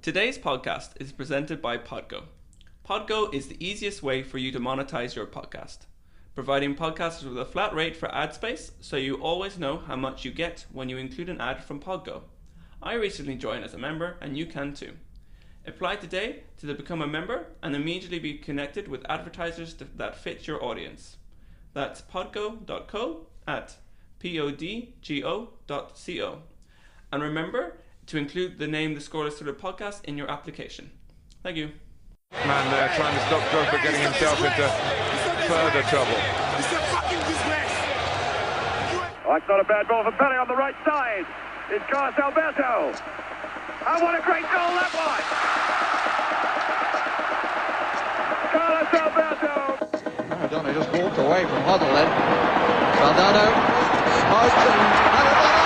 Today's podcast is presented by Podgo. Podgo is the easiest way for you to monetize your podcast, providing podcasters with a flat rate for ad space so you always know how much you get when you include an ad from Podgo. I recently joined as a member and you can too. Apply today to become a member and immediately be connected with advertisers that fit your audience. That's podgo.co at podgo.co. And remember to include the name The Scoreless Thriller Podcast in your application. Thank you. Man there trying to stop Drogba getting himself into further trouble. It's a fucking disgrace. Oh, it's not a bad ball for Pele on the right side. It's Carlos Alberto. And what a great goal that was! Carlos Alberto. Maradona just walked away from Huddle then. Maradona smokes and Maradona!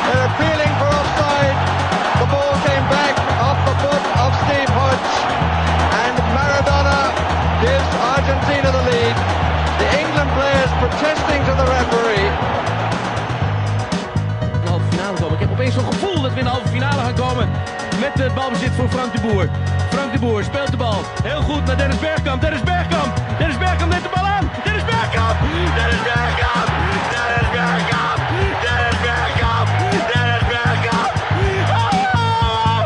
They're appealing for offside. The ball came back off the foot of Steve Hodge. And Maradona gives Argentina the lead. The England players protesting to the referee. De halve finale komen. Ik heb opeens zo'n gevoel dat we in de halve finale gaan komen. Met het balbezit voor Frank de Boer. Frank de Boer speelt de bal. Heel goed naar Dennis Bergkamp. Dennis Bergkamp. Dennis Bergkamp neemt de bal aan. Dennis Bergkamp. Dennis Bergkamp. Dennis Bergkamp. Dennis Bergkamp. Dennis Bergkamp. Oh!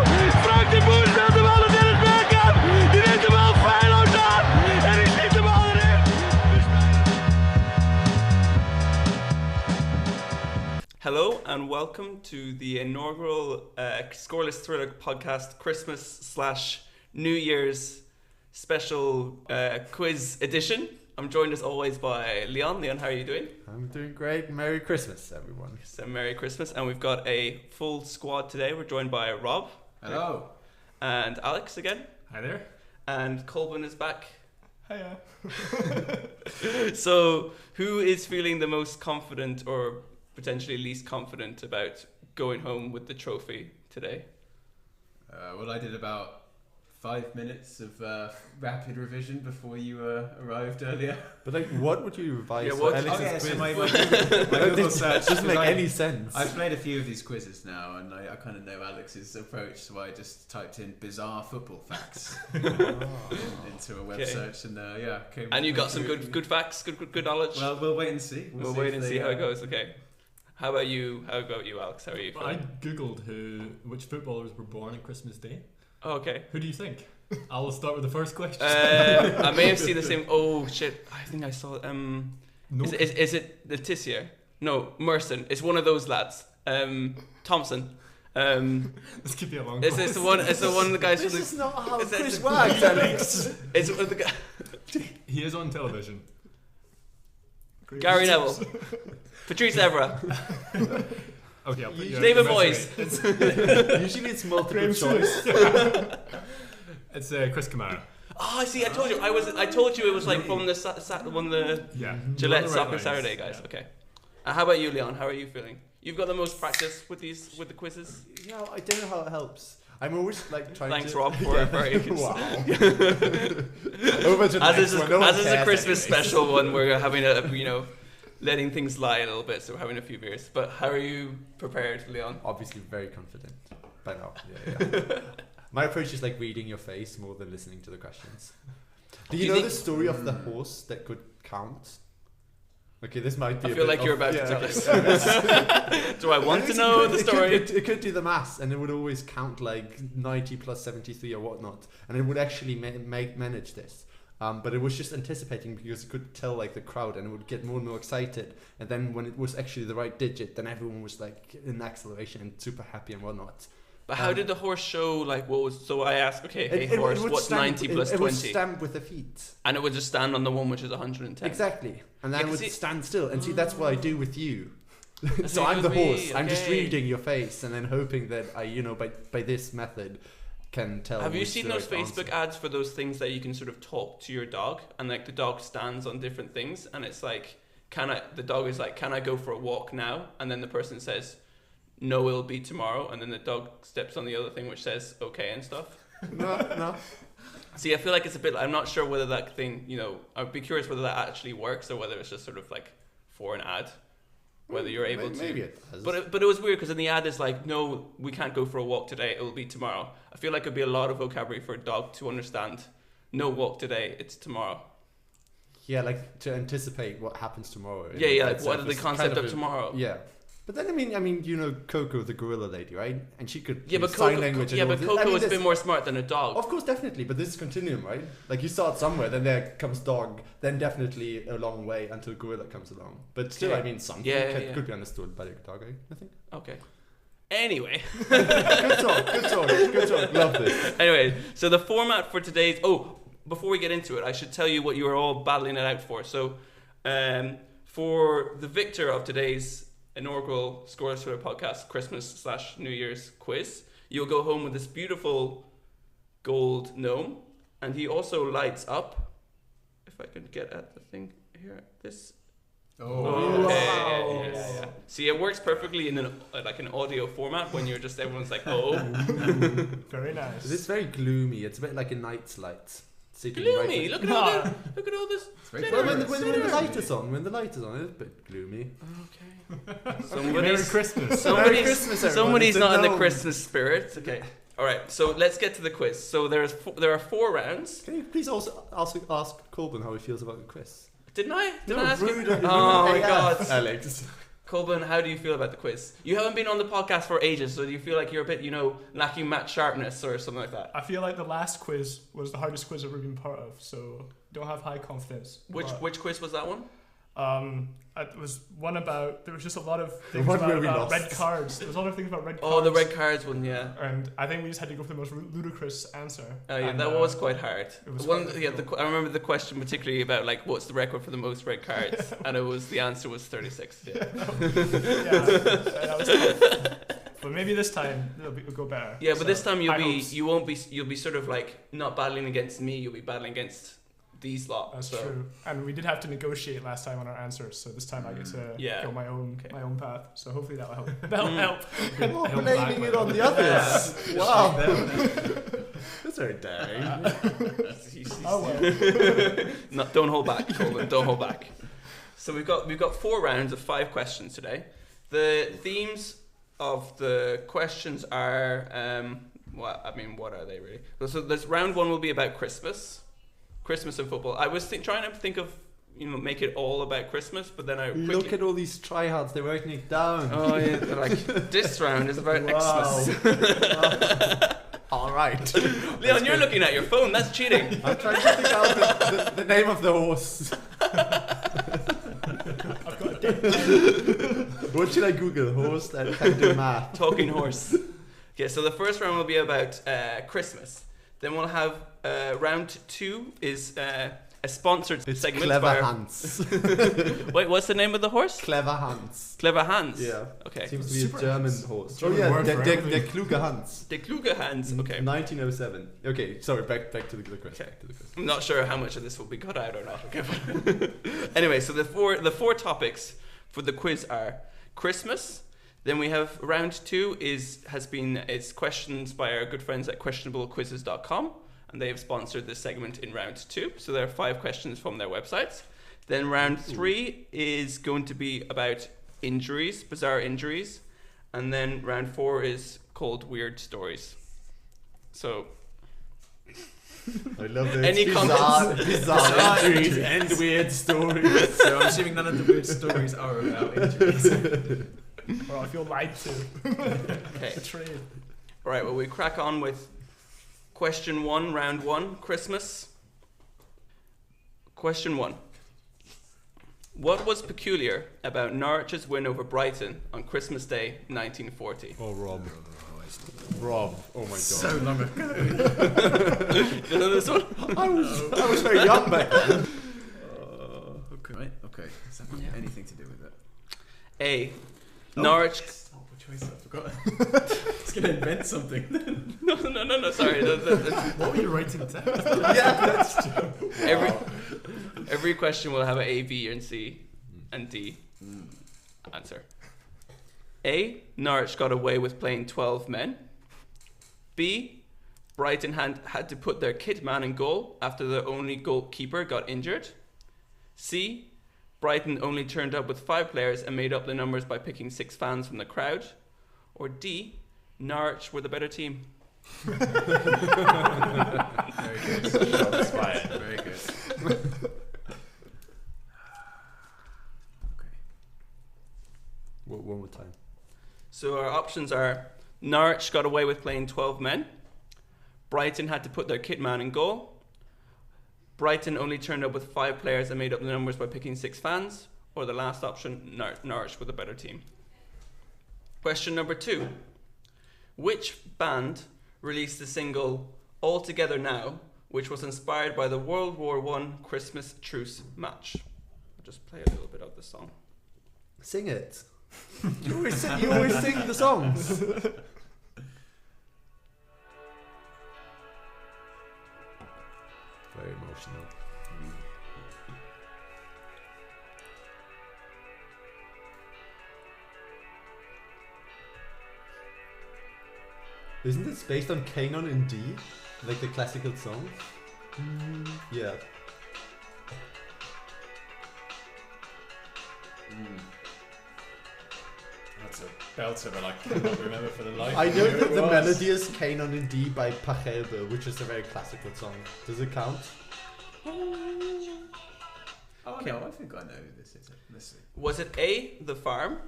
Frank de Boer speelt de bal naar Dennis Bergkamp. Die neemt de bal feilloos aan. En die schiet de bal erin. Hello and welcome to the inaugural Scoreless Thriller Podcast Christmas/New Year's special quiz edition. I'm joined as always by Leon. Leon, how are you doing? I'm doing great. Merry Christmas, everyone. So Merry Christmas. And we've got a full squad today. We're joined by Rob. Hello. And Alex again. Hi there. And Colvin is back. Hiya. So who is feeling the most confident or potentially least confident about going home with the trophy today? Well, I did about 5 minutes of rapid revision before you arrived earlier. But like, what would you revise Yeah, for what- Alex's Oh yeah, quiz? so my Google search doesn't make because any sense. I've played a few of these quizzes now, and I kind of know Alex's approach, so I just typed in bizarre football facts into a web Okay. search, and came. And you got some good facts, good knowledge? Well, we'll wait and see. We'll wait and see how it goes. Okay. How about you, Alex? How are you Well, I feeling? googled which footballers were born on Christmas Day. Oh, okay. Who do you think? I'll start with the first question. I may have seen the same. Oh shit! I think I saw. No. Is it Letitia? No, Merson. It's one of those lads. Thompson. This could be a long Is this the one? It's the one of the guys This from is not how Is it- quiz works, Alex. It's one of the guy. He is on television. Gary Neville. Patrice Evra. Okay, I'll put you David out. Moyes. Usually it's multiple choice. It's Chris Kamara. Oh, I see. I told you. I told you it was like from the one of the Yeah. Gillette You're on the right Soccer lines. Saturday guys. Yeah. Okay. How about you, Leon? How are you feeling? You've got the most practice with the quizzes. Yeah, I don't know how it helps. I'm always like trying Thanks, to... Rob, for very Wow. Over to the As next is one. No one a cares Christmas anyways. special one, we're having letting things lie a little bit, so we're having a few beers. But how are you prepared, Leon? Obviously very confident by now. Yeah. My approach is like reading your face more than listening to the questions. Do you know the story of the horse that could count? Okay, this might be. I feel like you're about to tell us. Do I want to It's know good. the story? It could do the maths, and it would always count like 90 plus 73 or whatnot, and it would actually manage this. But it was just anticipating because it could tell like the crowd, and it would get more and more excited. And then when it was actually the right digit, then everyone was like in acceleration and super happy and whatnot. But how did the horse show like what was? So I asked, okay, hey It horse, would what's stamp- 90 plus it would 20? stamp with the feet. And it would just stand on the one which is 110. Exactly, and then Yeah, it 'cause would it- stand still. And see, that's what I do with you. That's So what you I'm do the with me, horse. I'm just okay. reading your face, and then hoping that I, by this method, can tell. Have you which seen the those right Facebook answer. ads for those things that you can sort of talk to your dog, and like the dog stands on different things, and it's like, the dog is like, can I go for a walk now? And then the person says, no, it'll be tomorrow, and then the dog steps on the other thing which says okay and stuff. No. See, I feel like it's a bit. I'm not sure whether that thing. I'd be curious whether that actually works or whether it's just sort of like for an ad. whether you're able to. Maybe it does. But it was weird because in the ad it's like, no, we can't go for a walk today. It will be tomorrow. I feel like it'd be a lot of vocabulary for a dog to understand. No walk today. It's tomorrow. Yeah, like to anticipate what happens tomorrow. Yeah. Like what are the concept of tomorrow? Yeah. But then I mean, you know Coco, the gorilla lady, right? And she could but use sign Coco, language. yeah, and all but this. Coco I mean, is a bit more smart than a dog. Of course, definitely. But this is continuum, right? Like you start somewhere, then there comes dog, then definitely a long way until gorilla comes along. But still, I mean, something could be understood by the dog, I think. Okay. Anyway. Good talk. Love this. Anyway, so the format for today's... Oh, before we get into it, I should tell you what you are all battling it out for. So, for the victor of today's inaugural Scoreless Twitter podcast Christmas/New Year's quiz, you'll go home with this beautiful gold gnome, and he also lights up. If I can get at the thing here, this. Oh, wow. Yeah. See, it works perfectly in an audio format when you're just everyone's like, oh. Very nice. It's very gloomy. It's a bit like a night's light. Gloomy. Look at all this. Well, when the light is on, it's a bit gloomy. Okay. Merry Christmas. Somebody's not in the Christmas spirit. Okay. All right. So let's get to the quiz. So there are 4 rounds. Can you please also ask Colbin how he feels about the quiz? Didn't I? No, I ask rude. you? Oh my God, Alex. Colbin, how do you feel about the quiz? You haven't been on the podcast for ages, so do you feel like you're a bit, lacking match sharpness or something like that? I feel like the last quiz was the hardest quiz I've ever been part of, so don't have high confidence. Which quiz was that one? It was one about, there was just a lot of things One where we about lost. red cards. There was a lot of things about red cards. Oh, the red cards one, yeah. And I think we just had to go for the most ludicrous answer. Oh yeah, and, that was quite hard. It was I remember the question particularly about like what's the record for the most red cards, and the answer was 36. Yeah. That was tough. But maybe this time it'll go better. Yeah, but this time you'll be sort of like not battling against me. You'll be battling against these lot. That's true. And we did have to negotiate last time on our answers, so this time I get to go my own path. So hopefully that'll help. That'll help. Blaming it on the others. Wow. That's very daring. No, don't hold back, Colin. Don't hold back. So we've got 4 rounds of 5 questions today. The themes of the questions are what are they really? So this round 1 will be about Christmas and football. I was trying to think of make it all about Christmas, but then I look at all these tryhards. They're writing it down. Oh yeah, they're like this round is about Xmas. All right, Leon, you're looking at your phone. That's cheating. I'm trying to think out the name of the horse. I've got a date. What should I Google? Horse that can do math. Talking horse. Okay, so the first round will be about Christmas. Then we'll have round 2 is a sponsored segment. Clever Hans. Wait, what's the name of the horse? Clever Hans. Clever Hans. Yeah. Okay. Seems to be a German horse. German word for der everything. Kluge Hans. Der Kluge Hans. Okay. 1907. Okay, sorry. Back to the quiz. Okay. I'm not sure how much of this will be cut out or not. Okay. Anyway, so the four topics for the quiz are Christmas. Then we have round 2 is questions by our good friends at questionablequizzes.com, and they have sponsored this segment in round 2. So there are 5 questions from their websites. Then round 3 is going to be about injuries, bizarre injuries, and then round 4 is called weird stories. So I love it. Any comments? Bizarre injuries and weird stories. So I'm assuming none of the weird stories are about injuries. Or I feel lied to. Okay. Betrayed. All right, well, we crack on with question 1, round 1, Christmas. Question 1. What was peculiar about Norwich's win over Brighton on Christmas Day 1940? Oh, Rob. Oh my god. So long ago. You know this one? I was very young back then. Okay. Right. Okay. Does that have anything to do with it? A. Norwich. Oh, what choice? I forgot. I was going to invent something. No. Sorry. What were you writing down? Yeah, that's true. Every question will have an A, B, and C, and D answer. A. Norwich got away with playing 12 men. B. Brighton had to put their kit man in goal after their only goalkeeper got injured. C. Brighton only turned up with 5 players and made up the numbers by picking 6 fans from the crowd? Or D, Norwich were the better team? Very good. Shots fired. Very good. Okay. One more time. So our options are: Norwich got away with playing 12 men. Brighton had to put their kit man in goal. Brighton only turned up with 5 players and made up the numbers by picking 6 fans. Or the last option, Norwich were the better team. Question number 2. Which band released the single All Together Now, which was inspired by the World War I Christmas truce match? I'll just play a little bit of the song. Sing it. You always sing the songs. Very emotional. Isn't this based on Canon in D? Like the classical song? Yeah. That's a belter, but I cannot remember for the life I of know me who that it the was. melody is Canon in D by Pachelbel, which is a very classical song. Does it count? Oh no, I think I know who this is. Let's see. Was it A, The Farm?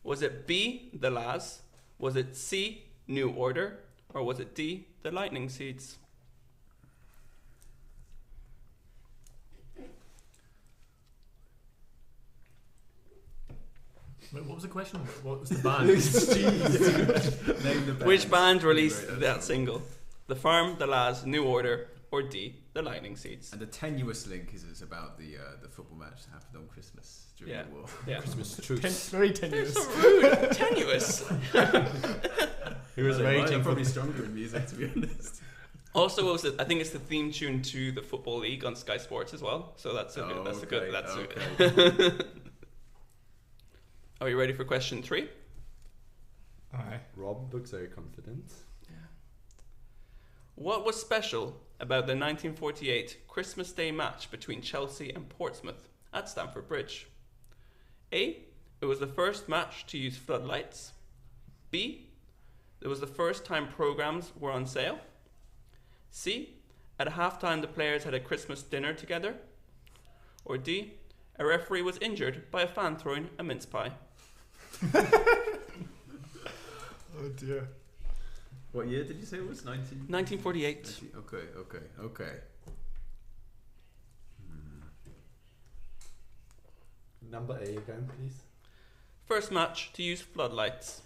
Was it B, The Lads? Was it C, New Order? Or was it D, The Lightning Seeds? Wait, what was the question? What was the band? Name the band. Which band released that single? The Farm, The Lads, New Order, or D, The Lightning Seeds? And the tenuous link is about the football match that happened on Christmas during Yeah. the war. Yeah. Christmas truce. Very tenuous. So rude. Tenuous. He was Well, waiting they're for probably stronger in music, to be honest. Also, what was it? I think it's the theme tune to the Football League on Sky Sports as well. So that's a good. That's a good. That's okay. Are you ready for question 3? Aye. Rob looks very confident. What was special about the 1948 Christmas Day match between Chelsea and Portsmouth at Stamford Bridge? A. It was the first match to use floodlights. B. It was the first time programs were on sale. C. At halftime the players had a Christmas dinner together. Or D. A referee was injured by a fan throwing a mince pie. Oh dear. What year did you say it was? 1948. Okay. Number A again, please. First match to use floodlights.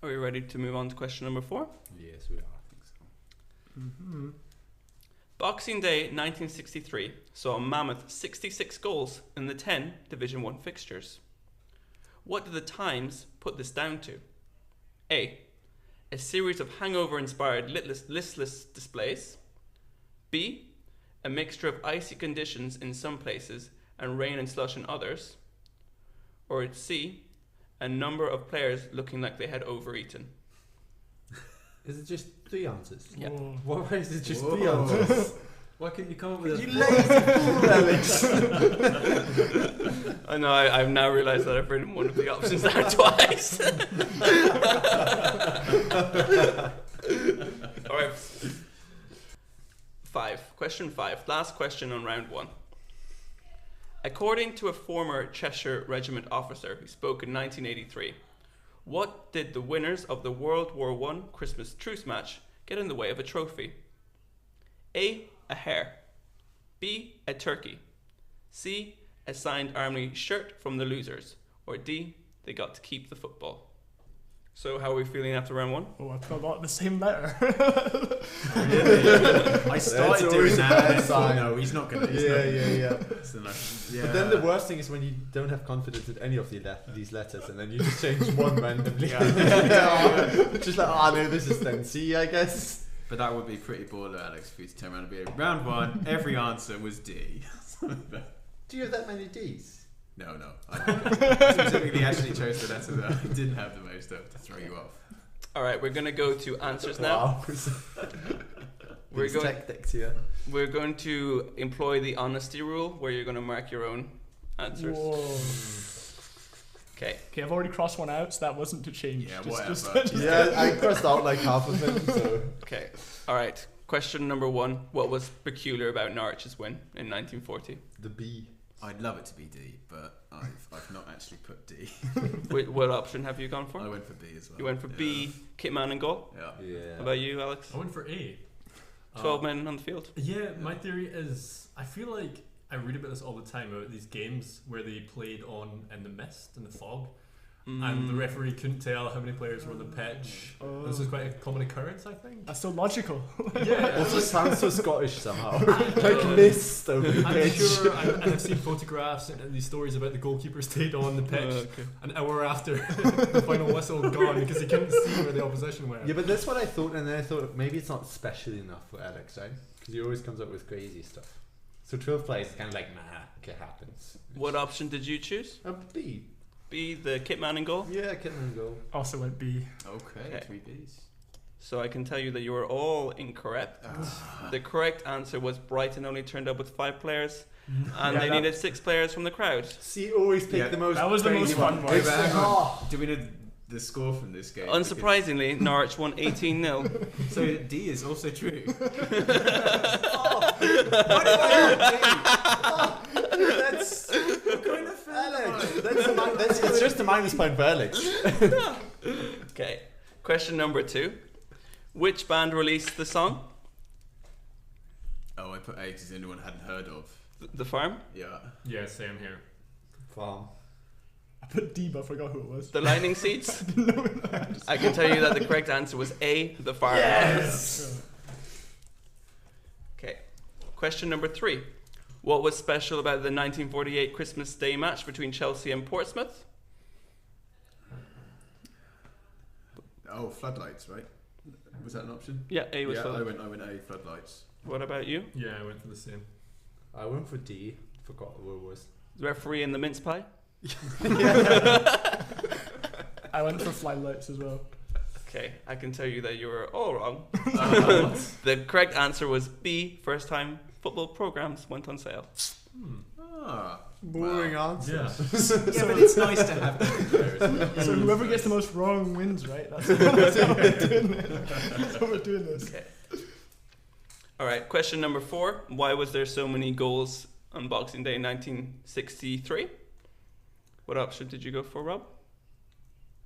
Are you ready to move on to question number 4? Yes, we are. I think so. Mm-hmm. Boxing Day 1963 saw a mammoth 66 goals in the 10 Division 1 fixtures. What did the Times put this down to? A. A series of hangover-inspired listless displays. B. A mixture of icy conditions in some places and rain and slush in others. Or C. A number of players looking like they had overeaten. Is it just 3 answers? Yeah. Why is it just Whoa. 3 answers? Why couldn't you come up with a... You lazy fool, Alex! I know, I've now realised that I've written one of the options down twice. Alright. 5. Question 5. Last question on round 1. According to a former Cheshire Regiment officer who spoke in 1983, what did the winners of the World War I Christmas truce match get in the way of a trophy? A. A hare. B. A turkey. C. A signed army shirt from the losers. Or D. They got to keep the football. So how are we feeling after round 1? Oh, I've got a lot of the same letter. I started doing that and I thought, no, he's not going to. Yeah. So no, But then the worst thing is when you don't have confidence in any of these letters and then you just change one randomly. Just like, no, this is then C, I guess. But that would be pretty baller, Alex, for you to turn around and be like, round 1, every answer was D. Do you have that many Ds? No. I specifically actually chose the letter that I didn't have the most of to throw you off. Alright, we're going to go to answers now. Wow. We're going, tactics here. we're going to employ the honesty rule, where you're going to mark your own answers. Okay. Okay, I've already crossed one out, so that wasn't to change. Yeah, Just- whatever. Yeah, I crossed out like half of them. So Okay. All right. Question number 1. What was peculiar about Norwich's win in 1940? the B. I'd love it to be D, but I've not actually put D. What option have you gone for? I went for B as well. You went for B, Kitman and goal. Yeah. Yeah. How about you, Alex? I went for A. 12 men on the field. Yeah, my theory is I feel like I read about this all the time about these games where they played on in the mist and the fog, and the referee couldn't tell how many players were on the pitch. This is quite a common occurrence, I think. That's so logical. Yeah, Also sounds so Scottish somehow. Like mist over the I'm pitch. sure, and I've seen photographs and these stories about the goalkeeper stayed on the pitch an hour after the final whistle gone because he couldn't see where the opposition were. Yeah, but that's what I thought, and then I thought maybe it's not special enough for Alex, right? Because he always comes up with crazy stuff. So 12 plays is kind of like, it happens. What option did you choose? A B. B, the Kitman and goal. Yeah, Kitman goal. Also went B. Okay, 3 Bs. So I can tell you that you are all incorrect. The correct answer was Brighton only turned up with 5 players, and they needed 6 players from the crowd. See, always pick the most. That was the most fun one. Do we know the score from this game? Unsurprisingly, Norwich won 18-0. So D is also true. That's Alex. It's just a minus point for Alex. Okay. Question number 2. Which band released the song? Oh, I put A because it's the only one I hadn't heard of. The Farm? Yeah. Yeah, same here. Farm. I put D, but I forgot who it was. The Lightning Seeds? I can tell you that the correct answer was A, The Farm. Yes! Okay. Question number 3. What was special about the 1948 Christmas Day match between Chelsea and Portsmouth? Oh, floodlights, right? Was that an option? Yeah, A was I floodlights. went A, floodlights. What about you? Yeah, I went for the same. I went for D. Forgot what it was. The referee and the mince pie? I went for floodlights as well. Okay, I can tell you that you were all wrong. The correct answer was B. First time football programs went on sale. Boring answer. Yeah. Yeah, but it's nice to have that there as well. So whoever gets the most wrong wins, right? That's how we're doing it. That's how we're doing this. Okay. All right, question number 4. Why was there so many goals on Boxing Day 1963? What option did you go for, Rob?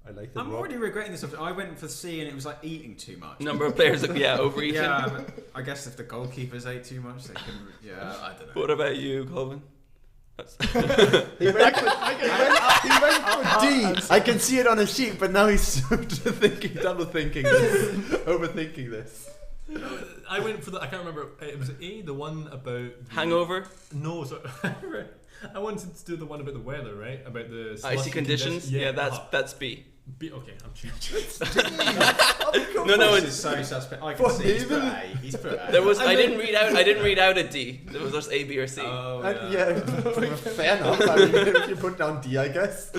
I like that. I'm already regretting this option. I went for C and it was like eating too much. Number of players, overeating. Yeah, but I guess if the goalkeepers ate too much, they can. Yeah, I don't know. What about you, Colvin? He went for D. I can see it on a sheet, but now he's double thinking this, overthinking this. I went for the. I can't remember. It was A, the one about Hangover? No, so I wanted to do the one about the weather, right? About the Icy slushy conditions? Yeah, that's B. B. Okay, I'm cheating. No, This is so suspect. I can see he's put A. He's put A. There was. I didn't read out a D. There was just A, B, or C. Oh, Yeah, fair enough. I mean, if you put down D, I guess.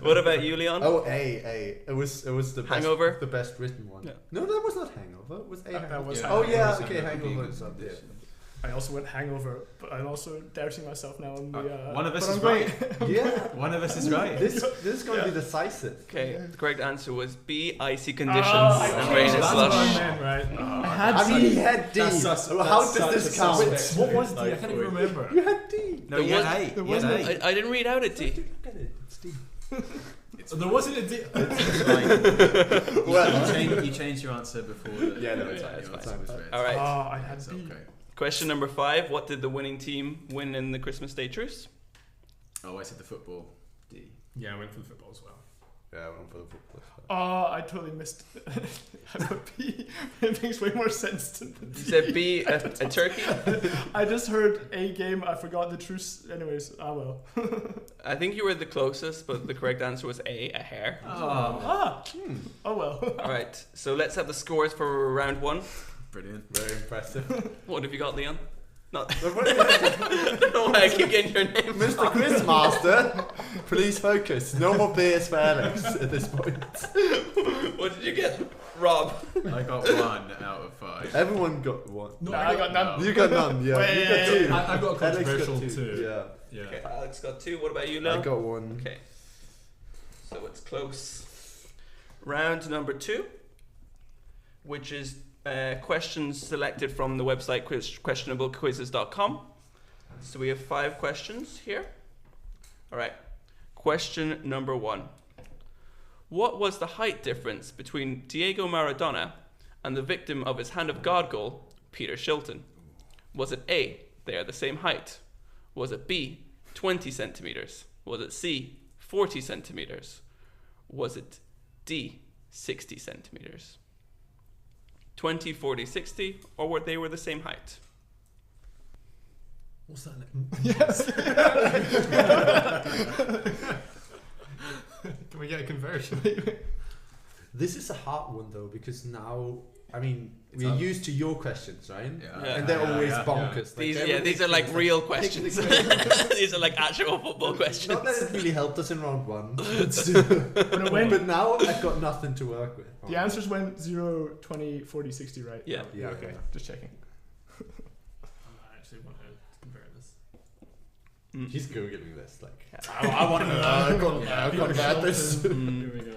What about you, Leon? Oh, A. It was the Hangover? best, the best written one. Yeah. No, that was not Hangover. It was A. That was Oh Hangover. yeah, Hangover. okay, Hangover. Hangover is up there. I also went Hangover, but I'm also doubting myself now on the. One of us but is I'm going- right. Yeah, One of us is right. this is going to be decisive. Okay, the correct answer was B. Icy conditions Oh, and rain and that's what I slush. meant, right? I I had mean, D. he had D. That's sus- How that's does this such a count? suspect. What was D? I can't even remember. You had D. No, There you was- had A. there You had wasn't A. I didn't read out a D. Look at it. It's D. There wasn't a D. Well, You changed your answer before. The, Yeah, no, it's your fine, it's answer fine. was read. All right. Oh, I had It's D. okay. Question number 5. What did the winning team win in the Christmas Day truce? Oh, I said the football. D. Yeah, I went for the football as well. yeah, I went for the football. Oh, I totally missed. I put B. It makes way more sense to the You D. said B, a turkey? I just heard A game. I forgot the truce. Anyways, well. I think you were the closest, but the correct answer was A, a hare. Oh well. All right, so let's have the scores for round 1. Brilliant. Very impressive. What have you got, Leon? No. I don't know why I keep getting your name. Mr. Quizmaster, please focus. No more beers for Alex at this point. What did you get? Rob. I got 1 out of 5. Everyone got 1. No, I got none. You got none, yeah. Wait, you got 2. I've got a Alex got controversial 2. 2. Yeah. Okay, Alex got 2. What about you, Lil? I got 1. Okay. So it's close. Round number 2, which is questions selected from the website questionablequizzes.com. So we have 5 questions here. All right. Question number 1. What was the height difference between Diego Maradona and the victim of his hand of God goal, Peter Shilton? Was it A, they are the same height? Was it B, 20 centimeters? Was it C, 40 centimeters? Was it D, 60 centimeters? 20, 40, 60, or were they the same height? What's that? Yes. Can we get a conversion? This is a hard one though, because now, I mean, we're used to your questions, right? Yeah. Yeah. And they're always bonkers. These are like real questions. These are like actual football questions. Not that it really helped us in round 1. But now I've got nothing to work with. the answers went 0, 20, 40, 60, right? Yeah. Yeah. Okay, just checking. I actually want to convert this. He's googling this, like. I want to know. I got this. Here we go.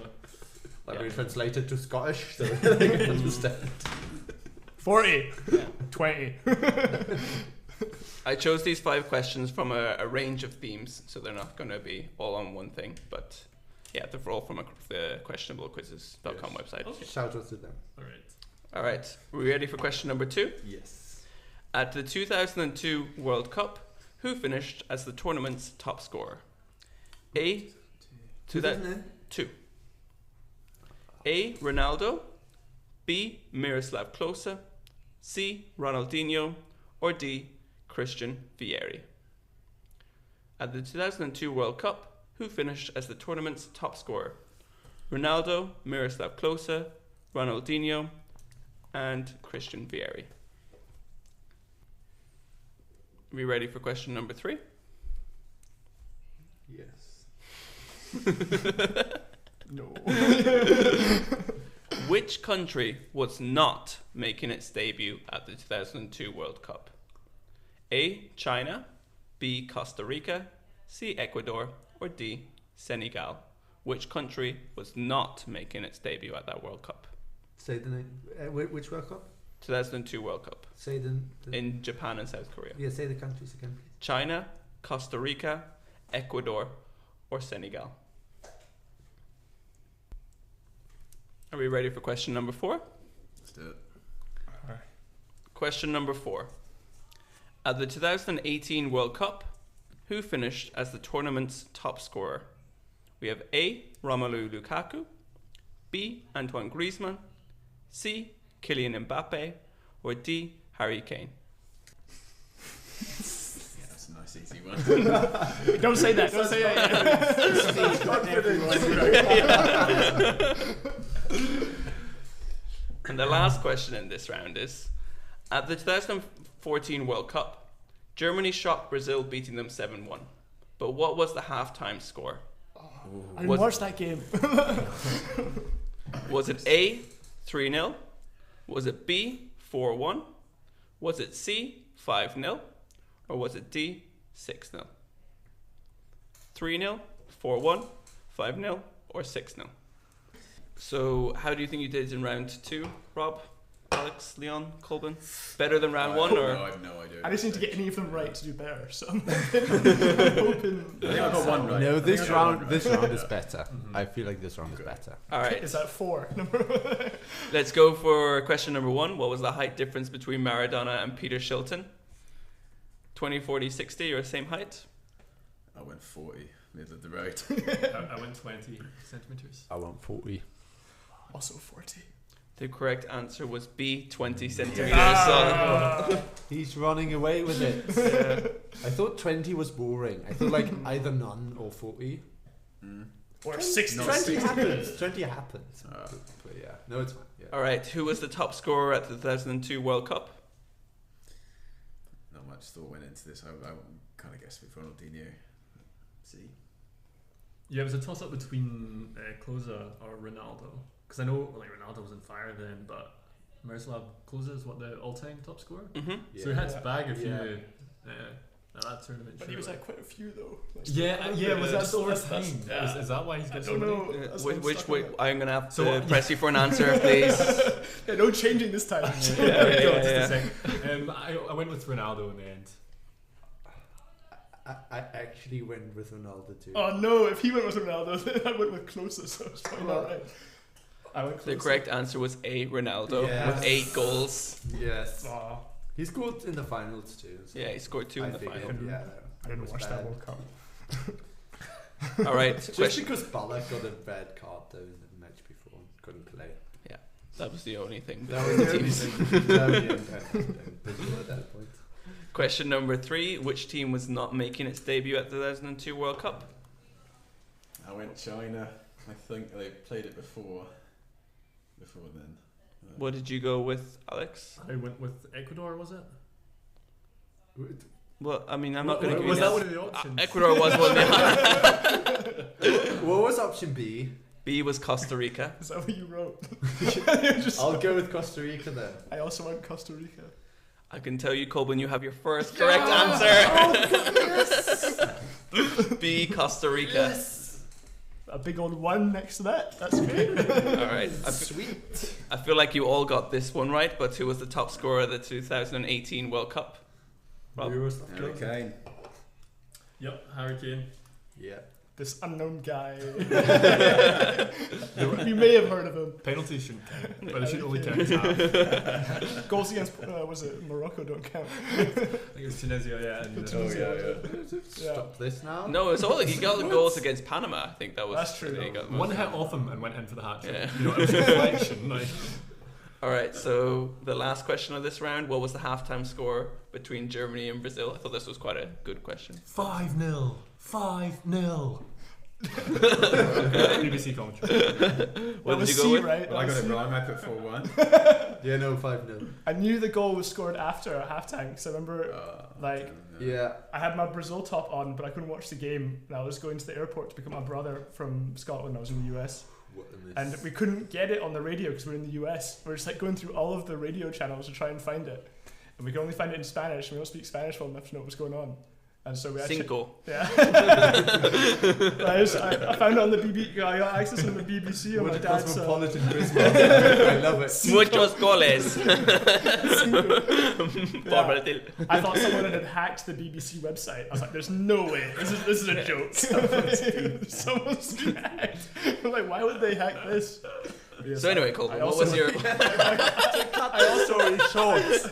Like we translated to Scottish, so they can understand. 40. 20. I chose these 5 questions from a range of themes, so they're not going to be all on one thing, but yeah, they're all from the questionablequizzes.com website. Okay. Shout out to them. All right, are we ready for question number 2? Yes. At the 2002 World Cup, who finished as the tournament's top scorer? A. 2002. A. Ronaldo. B. Miroslav Klose. C. Ronaldinho. Or D. Christian Vieri. At the 2002 World Cup, who finished as the tournament's top scorer? Ronaldo, Miroslav Klose, Ronaldinho, and Christian Vieri. Are we ready for question number 3? Yes. No. Which country was not making its debut at the 2002 World Cup? A. China. B. Costa Rica. C. Ecuador. Or D. Senegal. Which country was not making its debut at that World Cup? Say the name. Which World Cup? 2002 World Cup. Say the in Japan and South Korea. Yeah, say the countries again, please. China, Costa Rica, Ecuador, or Senegal. Are we ready for question number 4? Let's do it. Question number 4. At the 2018 World Cup, who finished as the tournament's top scorer? We have A. Romelu Lukaku, B. Antoine Griezmann, C. Kylian Mbappe, or D. Harry Kane. Yeah, that's a nice easy one. Don't say that. Don't say that. And the last question in this round is, at the 2014 World Cup, Germany shocked Brazil, beating them 7-1. But what was the halftime score? I didn't watch that game. Was it A, 3-0? Was it B, 4-1? Was it C, 5-0? Or was it D, 6-0? 3-0, 4-1, 5-0, or 6-0? So how do you think you did in round 2, Rob, Alex, Leon, Colbin? Better than round 1, or? No, I have no idea. I just need to get any of them right to do better. So I'm hoping. I think I got 1 right. No, this round is better. Mm-hmm. I feel like this round is better. All right. Is that 4? Let's go for question number 1. What was the height difference between Maradona and Peter Shilton? 20, 40, 60, or same height? I went 40, middle of the road. I went 20 centimeters. I want 40. Also 40. The correct answer was B, 20 centimeters. So He's running away with it. Yeah. I thought 20 was boring. I thought like either none or 40. Or 60. 20 happens. 20 happens. But yeah, no, it's fine. Yeah. all right, who was the top scorer at the 2002 World Cup? Not much thought went into this. I kind of guessed with Ronaldinho. See. Yeah, it was a toss-up between Klose or Ronaldo. Because I know Ronaldo was on fire then, but Miroslav Klose is the all-time top scorer. Mm-hmm. So he had to bag a few that tournament. But he was quite a few though. Was that the worst time? Is that why he's got so many? Which I'm going to have to press you for an answer, please. No changing this time. I went with Ronaldo in the end. I actually went with Ronaldo too. Oh no, if he went with Ronaldo, then I went with Klose, so it's probably not right. I went Klose. The correct answer was A. Ronaldo with 8 goals. Yes. He scored in the finals too. So yeah, he scored 2 in the final. I didn't watch that World Cup. All right. Just because Ballack got a red card though in the match before, couldn't play. Yeah, that was the only thing. That was the only thing. At that point. Question number 3. Which team was not making its debut at the 2002 World Cup? I went China. I think they played it before then. What did you go with, Alex? I went with Ecuador, was it? Well, I mean, I'm not going to give you Was that one of the options? Ecuador was one of the What was option B? B was Costa Rica. Is that what you wrote? I'll go with Costa Rica then. I also went Costa Rica. I can tell you, Colbin, you have your first correct answer. Yes. B, Costa Rica. Yes. A big old 1 next to that. That's great. All right. Sweet. I feel like you all got this one right, but who was the top scorer of the 2018 World Cup? Rob? Harry Kane. Yep, Harry Kane. Yeah. This unknown guy. You may have heard of him. Penalties shouldn't count, but it should only count half. Goals against, was it Morocco don't count? I think it was Tunisia, Stop this now? No, it's all he got the goals against Panama. I think that was. That's true. He got One hit off him and went in for the hat trick. Yeah. It was a deflection. All right, so the last question of this round: what was the halftime score between Germany and Brazil? I thought this was quite a good question. 5-0. 5-0. BBC commentary. What did you go with? Right? Well, I got it wrong. I put 4-1. Yeah, no, 5-0. I knew the goal was scored after a halftime because I remember, I had my Brazil top on, but I couldn't watch the game, and I was going to the airport to pick up my brother from Scotland. I was in the US. And we couldn't get it on the radio because we're in the US. We're just going through all of the radio channels to try and find it, and we could only find it in Spanish. We don't speak Spanish well enough to know what's going on, and so we actually I found it on the BBC. I got access on the BBC on my dad's. Cosmopolitan Christmas. I love it. Muchos goles. I thought someone had hacked the BBC website. I was like, "There's no way. This is a joke. Someone's hacked." I'm like, why would they hack this? Yeah, so anyway, Colton, what was your? I also read shorts.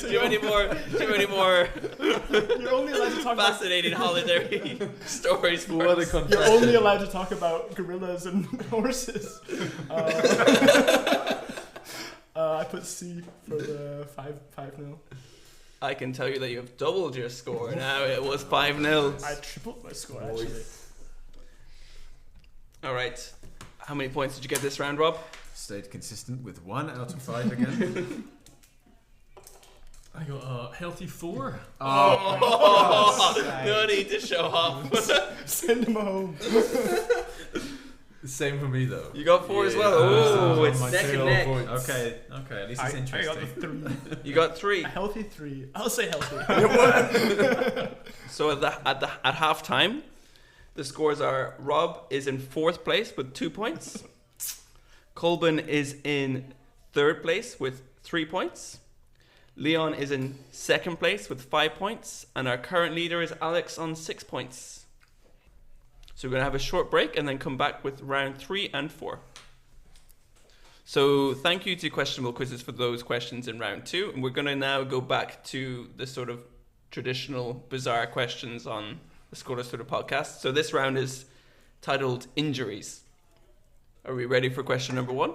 Do you have any more You're only allowed to talk fascinating holiday stories? You're only allowed to talk about gorillas and horses. I put C for the 5-0. I can tell you that you have doubled your score now. It was 5-0. I tripled my score actually. All right. How many points did you get this round, Rob? Stayed consistent with 1 out of 5 again. I got a healthy 4. No need to show off. Send him home. Same for me though. You got 4 as well. Oh, it's neck and neck. Okay. At least it's interesting. I got the 3. You got 3. A healthy 3. I'll say healthy. So at half time, the scores are: Rob is in 4th place with 2 points. Colbin is in 3rd place with 3 points. Leon is in 2nd place with 5 points, and our current leader is Alex on 6 points. So we're going to have a short break and then come back with round 3 and 4. So thank you to Questionable Quizzes for those questions in round 2, and we're going to now go back to the sort of traditional bizarre questions on the Scoreless Twitter podcast. So this round is titled Injuries. Are we ready for question number 1?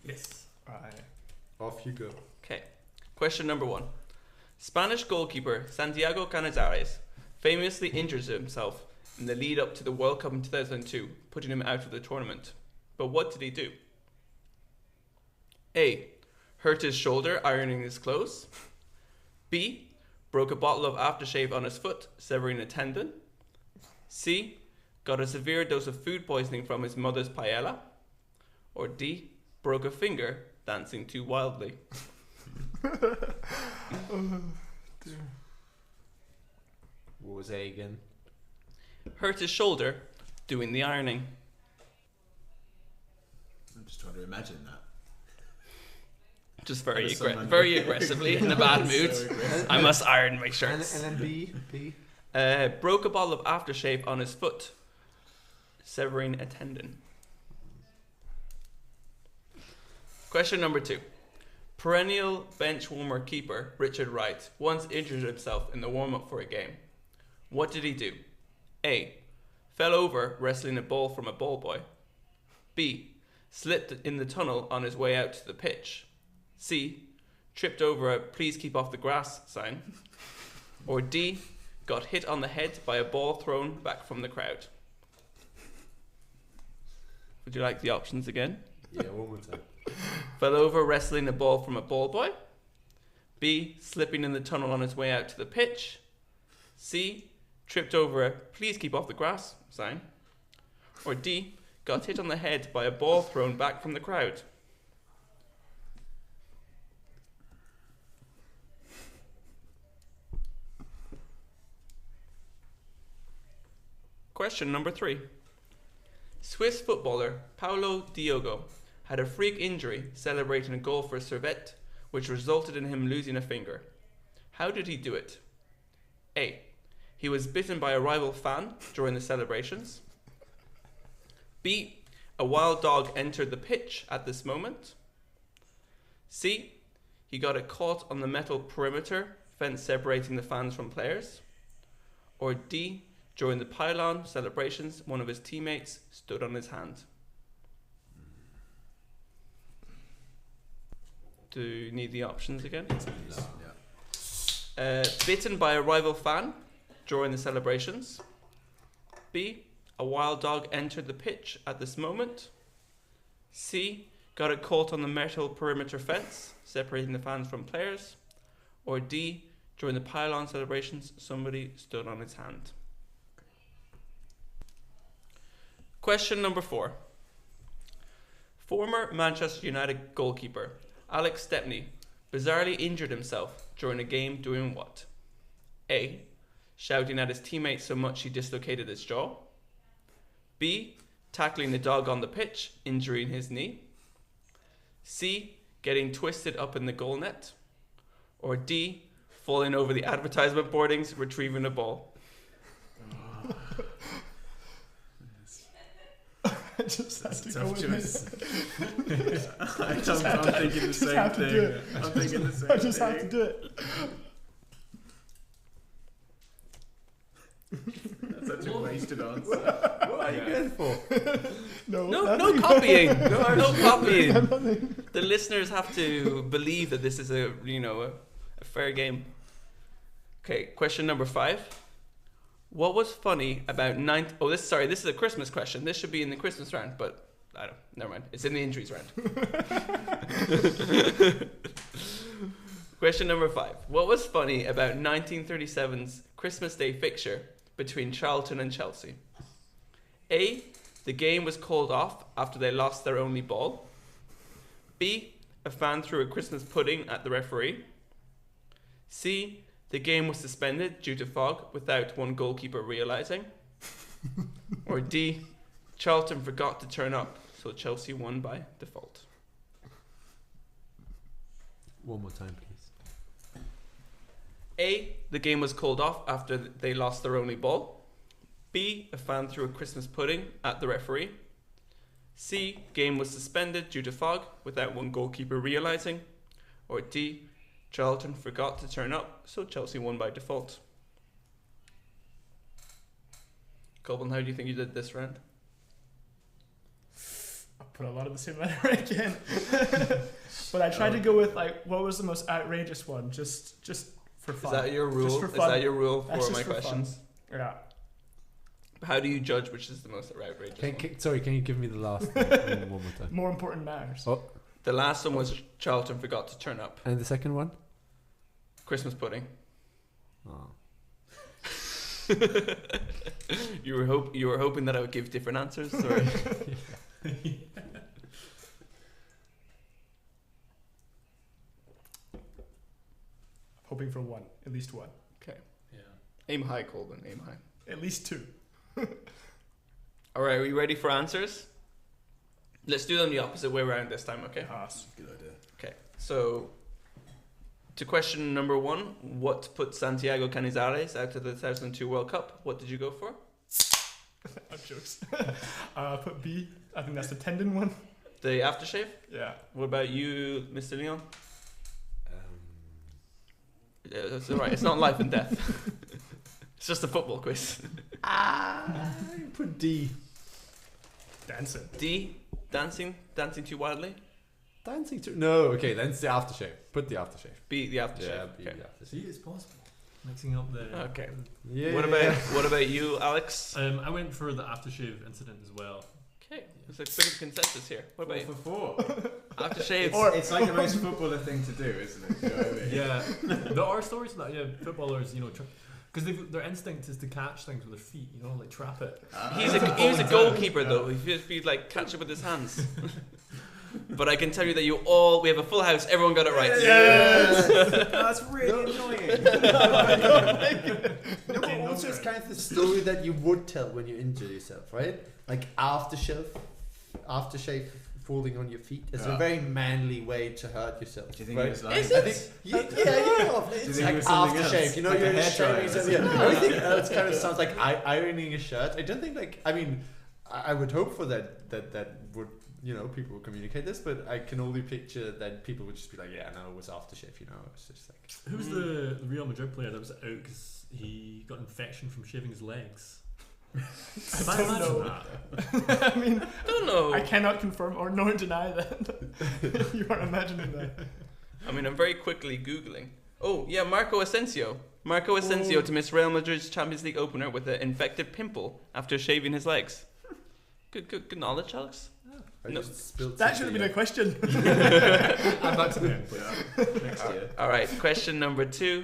Yes. Alright. Off you go. Okay. Question number 1. Spanish goalkeeper Santiago Canizares famously injures himself in the lead up to the World Cup in 2002, putting him out of the tournament. But what did he do? A. Hurt his shoulder ironing his clothes. B. Broke a bottle of aftershave on his foot, severing a tendon. C. got a severe dose of food poisoning from his mother's paella? Or D, broke a finger dancing too wildly? What was A again? Hurt his shoulder doing the ironing. I'm just trying to imagine that. Just very aggressively in a bad mood. I must iron my shirts. And then B. Broke a bottle of aftershave on his foot, severing a tendon. Question number 2. Perennial bench warmer keeper Richard Wright once injured himself in the warm-up for a game. What did he do? A. Fell over wrestling a ball from a ball boy. B. Slipped in the tunnel on his way out to the pitch. C. Tripped over a "please keep off the grass" sign. Or D. Got hit on the head by a ball thrown back from the crowd. Would you like the options again? Yeah, one more time. Fell over wrestling a ball from a ball boy. B. Slipping in the tunnel on his way out to the pitch. C. Tripped over a "please keep off the grass" sign. Or D. Got hit on the head by a ball thrown back from the crowd. Question number 3. Swiss footballer Paulo Diogo had a freak injury celebrating a goal for Servette, which resulted in him losing a finger. How did he do it? A. He was bitten by a rival fan during the celebrations. B. A wild dog entered the pitch at this moment. C. He got it caught on the metal perimeter fence separating the fans from players. Or D. During the pylon celebrations, one of his teammates stood on his hand. Do you need the options again? Yeah. Bitten by a rival fan during the celebrations. B. A wild dog entered the pitch at this moment. C. Got it caught on the metal perimeter fence separating the fans from players. Or D. During the pylon celebrations, somebody stood on his hand. Question number 4. Former Manchester United goalkeeper Alex Stepney bizarrely injured himself during a game doing what? A. Shouting at his teammates so much he dislocated his jaw. B. Tackling the dog on the pitch, injuring his knee. C. Getting twisted up in the goal net. Or D. Falling over the advertisement boardings, retrieving a ball. I just have to go with choice. it. I'm thinking the same thing. I'm thinking the same thing. I just have to do it. That's such a wasted answer. What are you going for? No copying. No copying. The listeners have to believe that this is a fair game. Okay, question number 5. What was funny about this is a Christmas question. This should be in the Christmas round, but I don't. Never mind. It's in the injuries round. Question number 5. What was funny about 1937's Christmas Day fixture between Charlton and Chelsea? A. The game was called off after they lost their only ball. B. A fan threw a Christmas pudding at the referee. C. The game was suspended due to fog without one goalkeeper realising. Or D. Charlton forgot to turn up, so Chelsea won by default. One more time, please. A. The game was called off after they lost their only ball. B. A fan threw a Christmas pudding at the referee. C. Game was suspended due to fog without one goalkeeper realising. Or D. Charlton forgot to turn up, so Chelsea won by default. Colin, how do you think you did this round? I put a lot of the same letter again. But I tried to go with what was the most outrageous one, just for fun. Is that your rule? Just for Is fun. that your rule That's for just my for questions? Fun. Yeah. How do you judge which is the most outrageous one? Can you give me the last one more time? More important matters. Oh. The last one was Charlton forgot to turn up. And the second one? Christmas pudding. Oh. You were hoping that I would give different answers, or Hoping for one, at least one. okay. Yeah. Aim high, Colvin. Aim high. At least two. All right, are we ready for answers? Let's do them the opposite way around this time, okay? Good idea. Okay. So, to question number 1, what put Santiago Canizares out of the 2002 World Cup? What did you go for? I'm jokes. Put B. I think that's the tendon one. The aftershave? Yeah. What about you, Mr. Leon? Yeah, that's all right. It's not life and death. It's just a football quiz. Put D. Dancing. D. Dancing too wildly. Dancing too. No, okay, then it's the aftershave. Put the aftershave. B. The aftershave. Yeah, B, okay. the aftershave. See, it's possible. Mixing up the. Okay. Yeah. What about you, Alex? I went for the aftershave incident as well. Okay. There's a bit of consensus here. What about you? 4 for 4. Aftershave. It's like the most footballer thing to do, isn't it? You know what I mean? Yeah, there are stories of that. Yeah, footballers, because their instinct is to catch things with their feet. Like trap it. He was a goalkeeper though. If you like catch it with his hands. But I can tell you that we have a full house. Everyone got it right. Yes. That's really annoying. No, but also it's kind of the story that you would tell when you injure yourself, right? Like aftershave falling on your feet is a very manly way to hurt yourself. Do you think right? it was like? Is I it? think, yeah, it's think like it was something aftershave. else? You know, Like a you're hair shaving dryer? yourself. Yeah, everything else kind of sounds like ironing a shirt. I don't think I would hope for that would. People would communicate this, but I can only picture that people would just be like, yeah, no, it was aftershave, It's just like... Who's the Real Madrid player that was out because he got infection from shaving his legs? I don't know. That? I mean, don't know. I cannot confirm or nor deny that. You are imagining that. I mean, I'm very quickly Googling. Oh, yeah, Marco Asensio. Marco Asensio to miss Real Madrid's Champions League opener with an infected pimple after shaving his legs. Good knowledge, Alex. No. That should have been a question. I'm back to the end, please. Next year. All right, question number 2.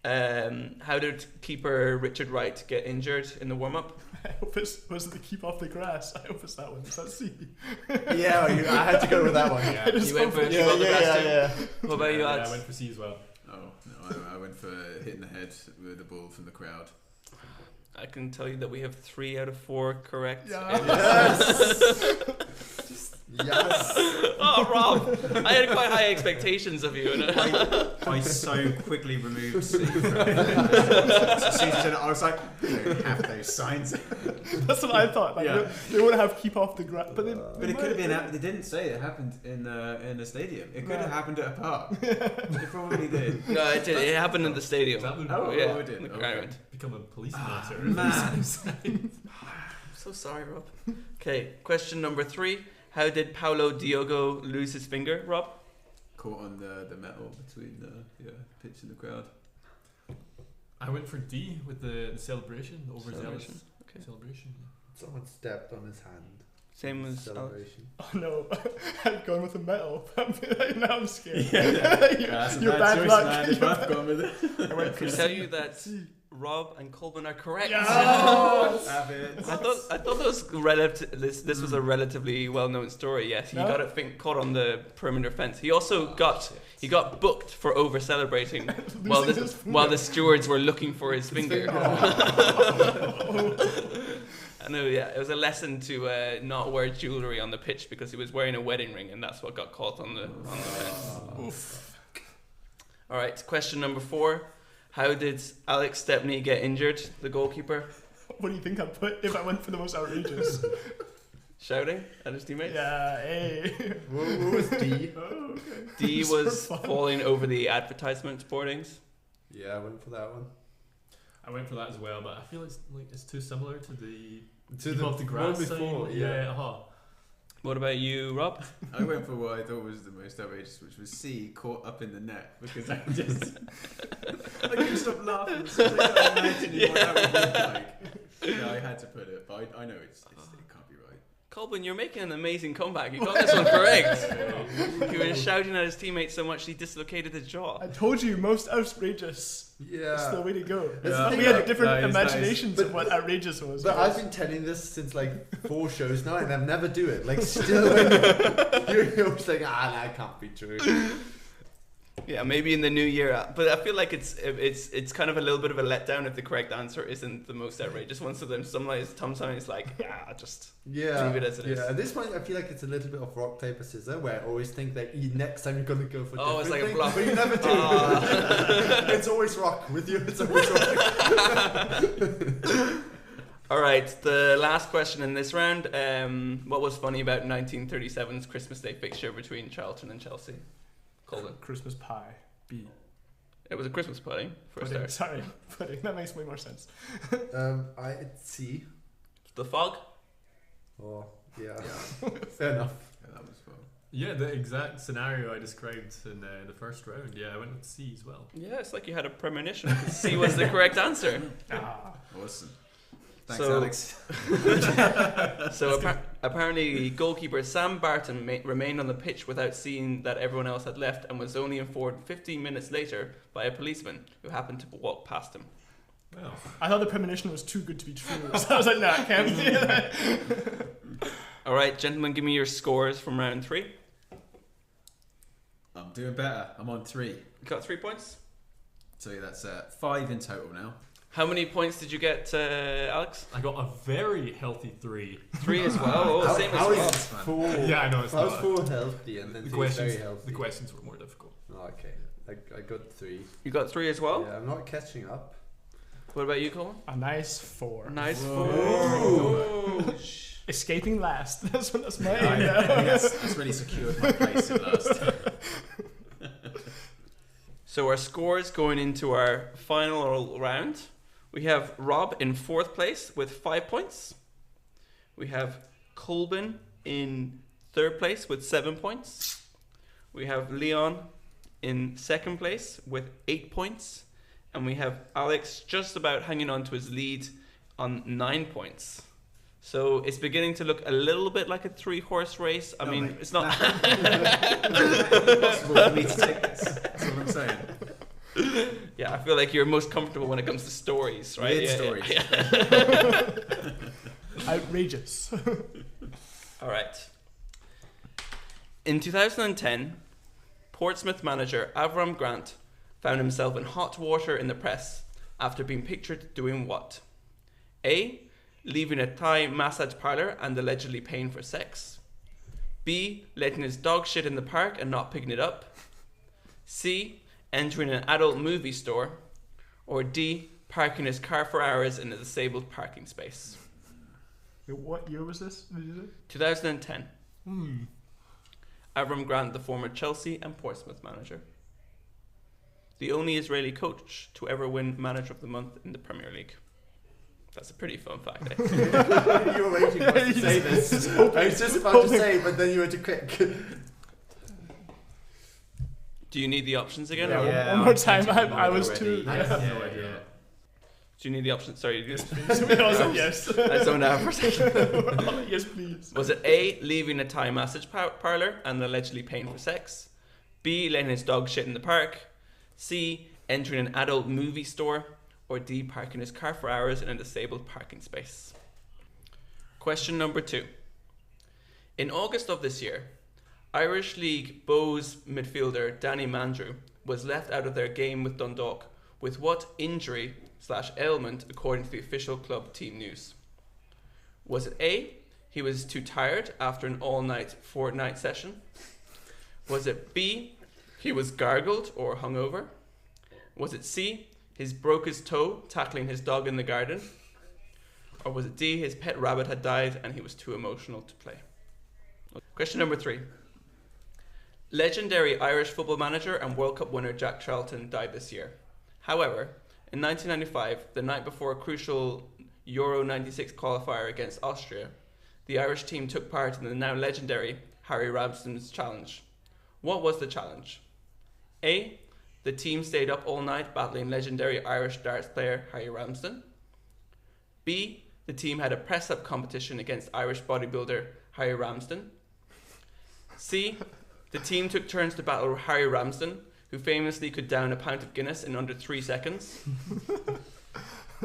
How did keeper Richard Wright get injured in the warm-up? I hope was it the keep off the grass? I hope it's that one. Is that C? Yeah, I had to go with that one. Yeah. You went for keep off the grass too? Yeah. What about you, Alex? I went for C as well. Oh, no, I went for hitting the head with the ball from the crowd. I can tell you that we have 3 out of 4 correct. Yes. Yes. Oh, Rob, I had quite high expectations of you. I so quickly removed C from it. I was like, they don't have those signs. That's what I thought. Like, they wouldn't have keep off the grass, but it could have been. They didn't say it happened in a stadium. It could have happened at a park. It probably did. No, it did. It happened in the stadium. Yeah, it did. In the ground. Become a police matter. Man. I'm so sorry, Rob. Okay, question number 3. How did Paulo Diogo lose his finger, Rob? Caught on the metal between the pitch and the crowd. I went for D with the celebration, the overzealous Okay. celebration. Someone stepped on his hand. Same as celebration. Oh no, I've gone with the metal. Now I'm scared. That's You're a bad choice, luck. man. If I've gone with it. I went I for can tell you that Rob and Colvin are correct. Yes! Have it. I thought that was this was a relatively well-known story. Yes, he got it caught on the perimeter fence. He also got booked for over celebrating while the stewards were looking for his finger. I know, yeah, it was a lesson to not wear jewelry on the pitch because he was wearing a wedding ring, and that's what got caught on the fence. Oof. All right, question number 4. How did Alex Stepney get injured, the goalkeeper? What do you think I'd put if I went for the most outrageous? Shouting at his teammates? Yeah, hey. What was D? Oh, okay. D was falling over the advertisement boardings. Yeah, I went for that one. I went for that as well, but I feel it's too similar to the one grass before. sign. Yeah. What about you, Rob? I went for what I thought was the most outrageous, which was C, caught up in the net, because I just I couldn't stop laughing. So I can't imagine what that would look like. Yeah, I had to put it, but I know it can't be right. Colin, you're making an amazing comeback. You got this one correct. He was shouting at his teammates so much he dislocated his jaw. I told you, most outrageous. Yeah. That's the way to go. Yeah. We had different imaginations nice. of what outrageous was. But I've been telling this since like 4 shows now, and I've never do it. Like still, you're always like, that can't be true. Yeah, maybe in the new year. But I feel like it's kind of a little bit of a letdown if the correct answer isn't the most outrageous one. So then sometimes it's like, just leave it as it is. Yeah, at this point I feel like it's a little bit of rock, paper, scissors, where I always think that next time you're going to go for it's like thing, a bluff. but you never do. It's always rock with you. It's always rock. All right, the last question in this round. What was funny about 1937's Christmas Day fixture between Charlton and Chelsea? Colin. Christmas pie. B. It was a Christmas pudding for a start. Sorry, pudding. That makes way more sense. It's C. The fog. Oh yeah. Fair enough. Yeah, that was fun. Yeah, the exact scenario I described in the first round. Yeah, I went with C as well. Yeah, it's like you had a premonition. C was the correct answer. Awesome. Thanks, Alex. So apparently goalkeeper Sam Barton remained on the pitch without seeing that everyone else had left, and was only informed 15 minutes later by a policeman who happened to walk past him. Well, I thought the premonition was too good to be true, so I was like, I can't do that. All right, gentlemen, give me your scores from round 3. I'm doing better. I'm on 3. You got 3 points? So that's 5 in total now. How many points did you get, Alex? I got a very healthy 3. 3 as well. Same as well. Four? Yeah, I know it's How's not. 4 healthy and then The 2 questions, very healthy? the questions were more difficult. Oh, okay, I got 3. You got 3 as well? Yeah, I'm not catching up. What about you, Colin? A nice 4. Nice 4. Ooh. Escaping last. That's my aim now. That's really secured my place at last. So our scores going into our final round. We have Rob in 4th place with 5 points. We have Colbin in 3rd place with 7 points. We have Leon in 2nd place with 8 points. And we have Alex just about hanging on to his lead on 9 points. So it's beginning to look a little bit like a 3-horse race. I mean, it's not impossible for me to take this. That's what I'm saying. Yeah, I feel like you're most comfortable when it comes to stories, right? Weird stories. Yeah. Outrageous. All right. In 2010, Portsmouth manager Avram Grant found himself in hot water in the press after being pictured doing what? A. Leaving a Thai massage parlour and allegedly paying for sex. B. Letting his dog shit in the park and not picking it up. C. Entering an adult movie store. Or D. Parking his car for hours in a disabled parking space. What year was this? Did you say? 2010. Avram Grant, the former Chelsea and Portsmouth manager. The only Israeli coach to ever win Manager of the Month in the Premier League. That's a pretty fun fact, eh? You were waiting for us to say this. I was just about to say, but then you were too quick. Do you need the options again? Yeah, or? one more time. I was too. I have no idea. Do you need the options? Sorry. Yes, please. Yes. I zoned out for a second. Yes, please. Was it A, leaving a Thai massage parlour and allegedly paying for sex? B, letting his dog shit in the park? C, entering an adult movie store? Or D, parking his car for hours in a disabled parking space? Question number 2. In August of this year, Irish League Bows midfielder Danny Mandrew was left out of their game with Dundalk with what injury/ailment according to the official club team news? Was it A, he was too tired after an all-night fortnight session? Was it B, he was gargled or hungover? Was it C, he broke his toe tackling his dog in the garden? Or was it D, his pet rabbit had died and he was too emotional to play? Question number 3. Legendary Irish football manager and World Cup winner Jack Charlton died this year. However, in 1995, the night before a crucial Euro 96 qualifier against Austria, the Irish team took part in the now legendary Harry Ramsden's challenge. What was the challenge? A, the team stayed up all night battling legendary Irish darts player Harry Ramsden. B, the team had a press-up competition against Irish bodybuilder Harry Ramsden. C, the team took turns to battle Harry Ramsden, who famously could down a pint of Guinness in under 3 seconds.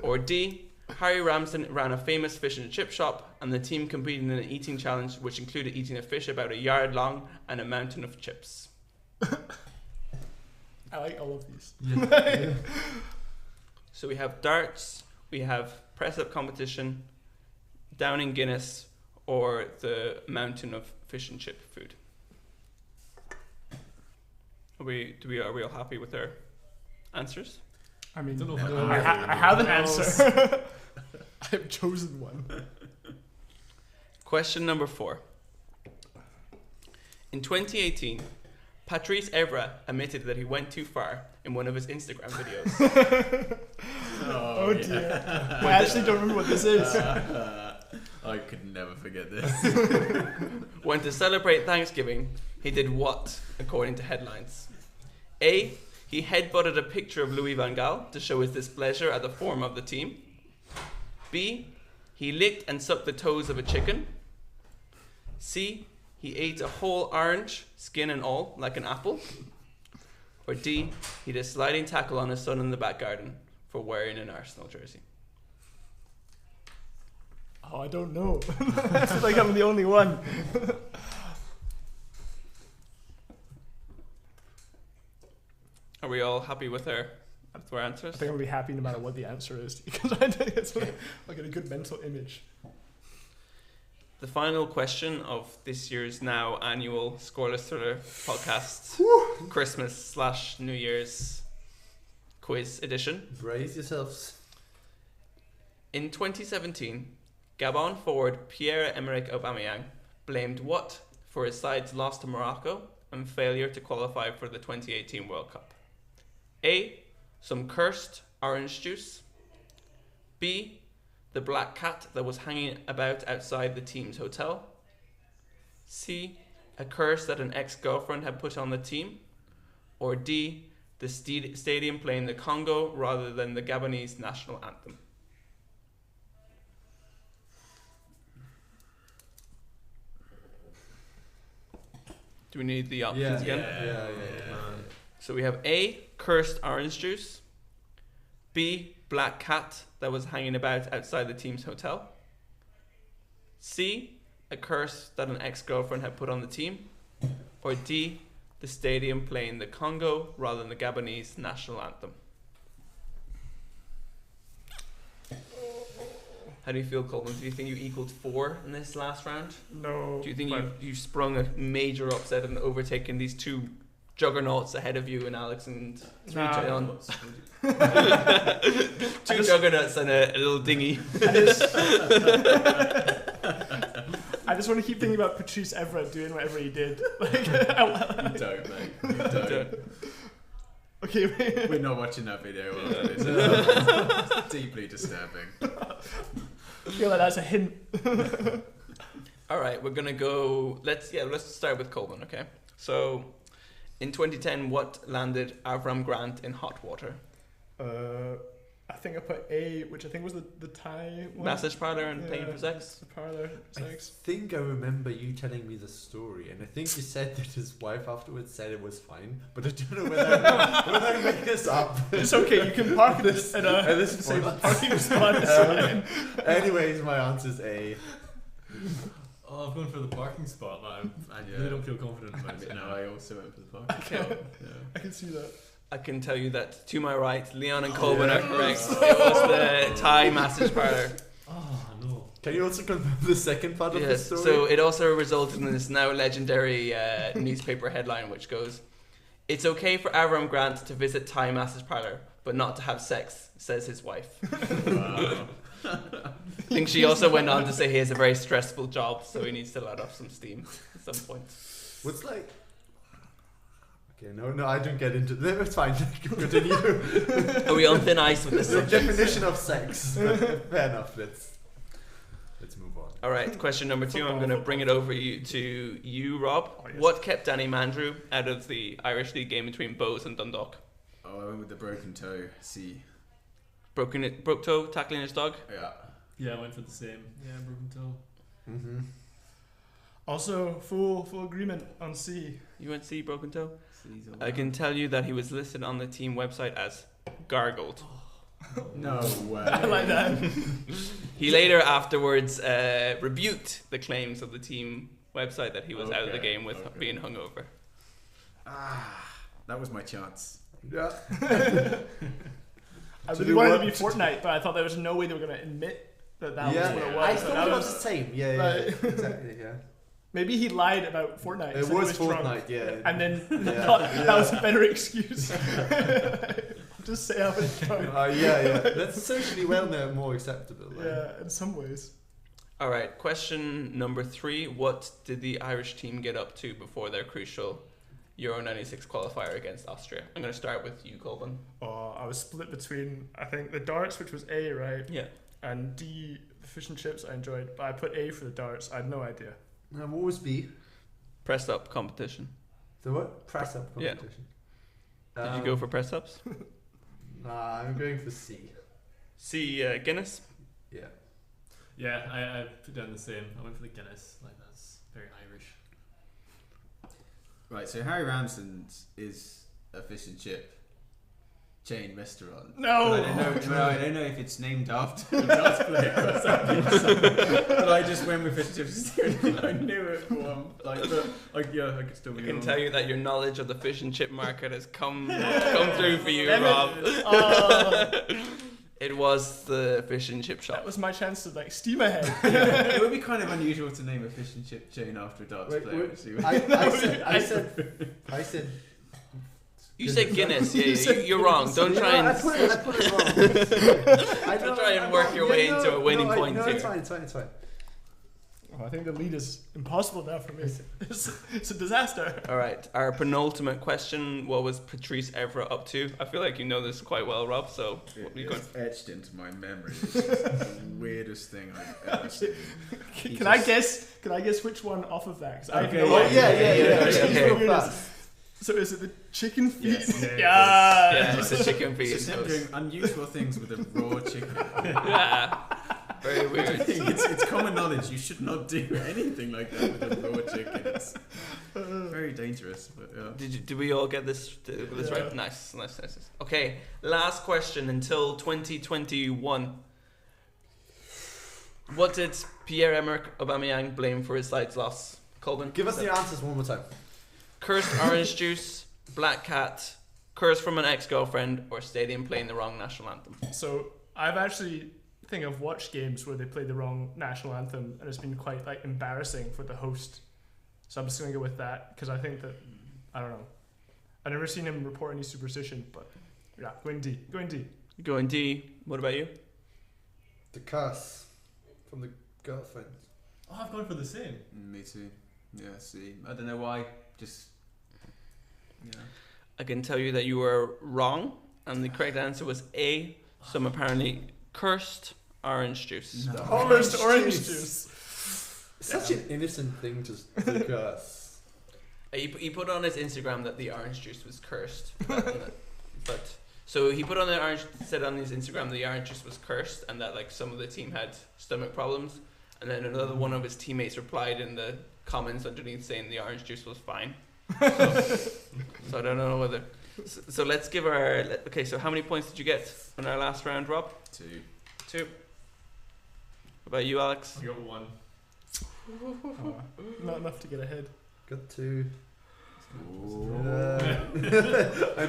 Or D, Harry Ramsden ran a famous fish and chip shop, and the team competed in an eating challenge which included eating a fish about a yard long and a mountain of chips. I like all of these. Yeah. So we have darts, we have press-up competition, downing Guinness, or the mountain of fish and chip food. Are we all happy with their answers? I mean, Don't know if I have an answer. I've chosen one. Question number 4. In 2018, Patrice Evra admitted that he went too far in one of his Instagram videos. Oh dear. I actually don't remember what this is. I could never forget this. When to celebrate Thanksgiving, he did what, according to headlines? A, he headbutted a picture of Louis van Gaal to show his displeasure at the form of the team. B, he licked and sucked the toes of a chicken. C, he ate a whole orange, skin and all, like an apple. Or D, he did a sliding tackle on his son in the back garden for wearing an Arsenal jersey. Oh, I don't know. I feel like I'm the only one. Are we all happy with our answers? I think I'm gonna be happy no matter what the answer is because I think it's like I get a good mental image. The final question of this year's now annual Scoreless Thriller podcast, Christmas/New Year's quiz edition. Brace yourselves. In 2017, Gabon forward Pierre-Emerick Aubameyang blamed what for his side's loss to Morocco and failure to qualify for the 2018 World Cup? A, some cursed orange juice. B, the black cat that was hanging about outside the team's hotel. C, a curse that an ex-girlfriend had put on the team. Or D, the stadium playing the Congo rather than the Gabonese national anthem. Do we need the options again? Yeah. So we have A, cursed orange juice. B, black cat that was hanging about outside the team's hotel. C, a curse that an ex-girlfriend had put on the team. Or D, the stadium playing the Congo rather than the Gabonese national anthem. How do you feel, Coleman? Do you think you equaled 4 in this last round? No. Do you think you sprung a major upset and overtaken these 2 juggernauts ahead of you and Alex and 2 juggernauts and a little dinghy? I just want to keep thinking about Patrice Evra doing whatever he did. Like, You don't, mate. You don't. Okay, We're not watching that video. It's deeply disturbing. I feel like that's a hint. All right, we're gonna go. Let's start with Coleman. Okay, so in 2010, what landed Avram Grant in hot water? I think I put A, which I think was the Thai one. Massage parlor and paying for sex. The parlor sex. I think I remember you telling me the story, and I think you said that his wife afterwards said it was fine, but I don't know whether I'm making this up. It's okay, you can park this in a disabled parking spot. Anyways, my answer's A. Oh, I've gone for the parking spot, but I really don't feel confident about it. No, I also went for the parking spot. I can see that. I can tell you that to my right, Leon and Coleman are correct. It was the Thai massage parlor. Oh no! Can you also confirm the second part of the story? So it also resulted in this now legendary newspaper headline, which goes, "It's okay for Avram Grant to visit Thai massage parlor, but not to have sex," says his wife. Wow. I think she also went on to say he has a very stressful job, so he needs to let off some steam at some point. What's like? Okay, no, I don't get into this. It's fine. Continue. Are we on thin ice with this The subject? definition of sex. Fair enough. Let's move on. All right, question number 2. I'm going to bring it over to you, Rob. Oh, yes. What kept Danny Mandrew out of the Irish League game between Bows and Dundalk? Oh, I went with the broken toe. C. Broke toe, tackling his dog? Yeah. Yeah, I went for the same. Yeah, broken toe. Mm-hmm. Also, full agreement on C. You went C, broken toe? I can tell you that he was listed on the team website as gargled. No way. I like that. He later afterwards rebuked the claims of the team website that he was out of the game with being hungover. That was my chance. Yeah. I really wanted to be Fortnite, but I thought there was no way they were going to admit that was what it was. I thought it was the same. Yeah, exactly. Yeah. Maybe he lied about Fortnite. It was Fortnite, drunk, yeah. And then thought that was a better excuse. Just say I was drunk. Yeah. That's socially more acceptable. Right? Yeah, in some ways. All right, question number 3. What did the Irish team get up to before their crucial Euro 96 qualifier against Austria? I'm going to start with you, Colvin. Oh, I was split between, I think, the darts, which was A, right? Yeah. And D, the fish and chips I enjoyed. But I put A for the darts. I had no idea. What was B? Press up competition. The what? Press up competition. Yeah. Did you go for press ups? Nah, I'm going for C. C, Guinness? Yeah. Yeah, I put down the same. I went for the Guinness. Like, that's very Irish. Right, so Harry Ramsden's is a fish and chip chain restaurant. No! But I don't know if it's named after a darts player or something. But I just went with fish and chips. I knew it for one. I could still be I can wrong. tell you that your knowledge of the fish and chip market has come through for you, Rob. It was the fish and chip shop. That was my chance to steam ahead. It would be kind of unusual to name a fish and chip chain after a darts player. I said. You said Guinness. You're wrong. Don't try and. I put it wrong. Don't try and work your way into a winning point here. It's fine. Oh, I think the lead is impossible now for me. It's a disaster. All right. Our penultimate question: what was Patrice Evra up to? I feel like you know this quite well, Rob. So it's etched into my memory. It's the weirdest thing I've ever seen. Can I guess which one off of that? Yeah. So is it the chicken feet? Yes. Yeah, it's the chicken feet. It's him doing unusual things with a raw chicken. Yeah. Very weird. It's common knowledge. You should not do anything like that with a raw chicken. It's very dangerous. But yeah. Did we all get this right? Nice. Okay, last question until 2021. What did Pierre-Emerick Aubameyang blame for his side's loss? Colvin? Give us the answers one more time. Cursed orange juice, black cat, curse from an ex-girlfriend, or stadium playing the wrong national anthem. So I've actually I've watched games where they play the wrong national anthem, and it's been quite embarrassing for the host. So I'm just gonna go with that because I think that I don't know. I've never seen him report any superstition, but yeah, going D. Going D. What about you? The curse from the girlfriend. Oh, I've gone for the same. Me too. Yeah, see. I don't know why. Just. Yeah. I can tell you that you were wrong, and the correct answer was A. Some apparently cursed orange juice. No. Cursed orange juice. Such an innocent thing to curse. He put on his Instagram that the orange juice was cursed, but so he put on said on his Instagram the orange juice was cursed, and that some of the team had stomach problems, and then another one of his teammates replied in the comments underneath saying the orange juice was fine. So I don't know whether. So let's give our. Okay, so how many points did you get in our last round, Rob? 2. What about you, Alex? I got 1. Not enough to get ahead. Got 2. I I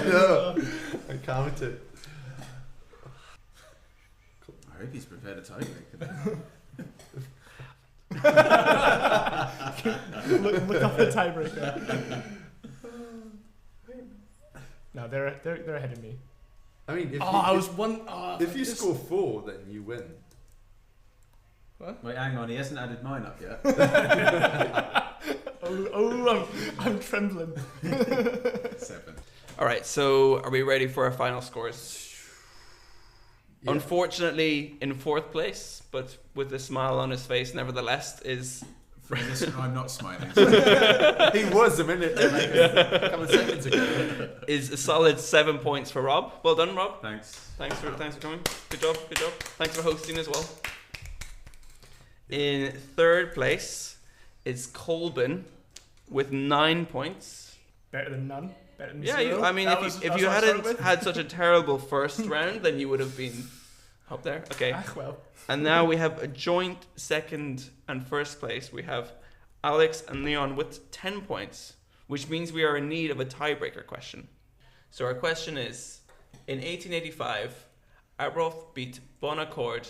know. I counted. I hope he's prepared a tiebreaker. look up the tiebreaker. No, they're ahead of me. I mean, if you score 4, then you win. What? Wait, hang on. He hasn't added mine up yet. I'm trembling. 7. All right, so are we ready for our final scores? Yeah. Unfortunately, in 4th place, but with a smile on his face, nevertheless, is For the listener, I'm not smiling. He was a minute, a couple of seconds ago. Is a solid 7 points for Rob. Well done, Rob. Thanks. Thanks for coming. Good job. Thanks for hosting as well. In third place is Colbin with 9 points. Better than none. Better than Yeah, zero. if you hadn't had such a terrible first round, then you would have been up there. Okay. Well. And now we have a joint second and first place. We have Alex and Leon with 10 points, which means we are in need of a tiebreaker question. So our question is, in 1885, Arbroath beat Bonaccord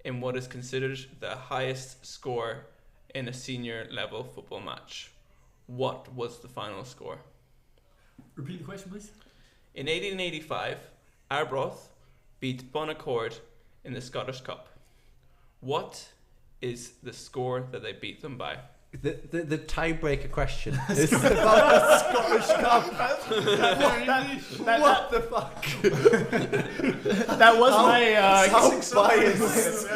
in what is considered the highest score in a senior level football match. What was the final score? Repeat the question, please. In 1885, Arbroath beat Bonaccord in the Scottish Cup. What is the score that they beat them by? The tiebreaker question is about the Scottish Cup. What the fuck? That was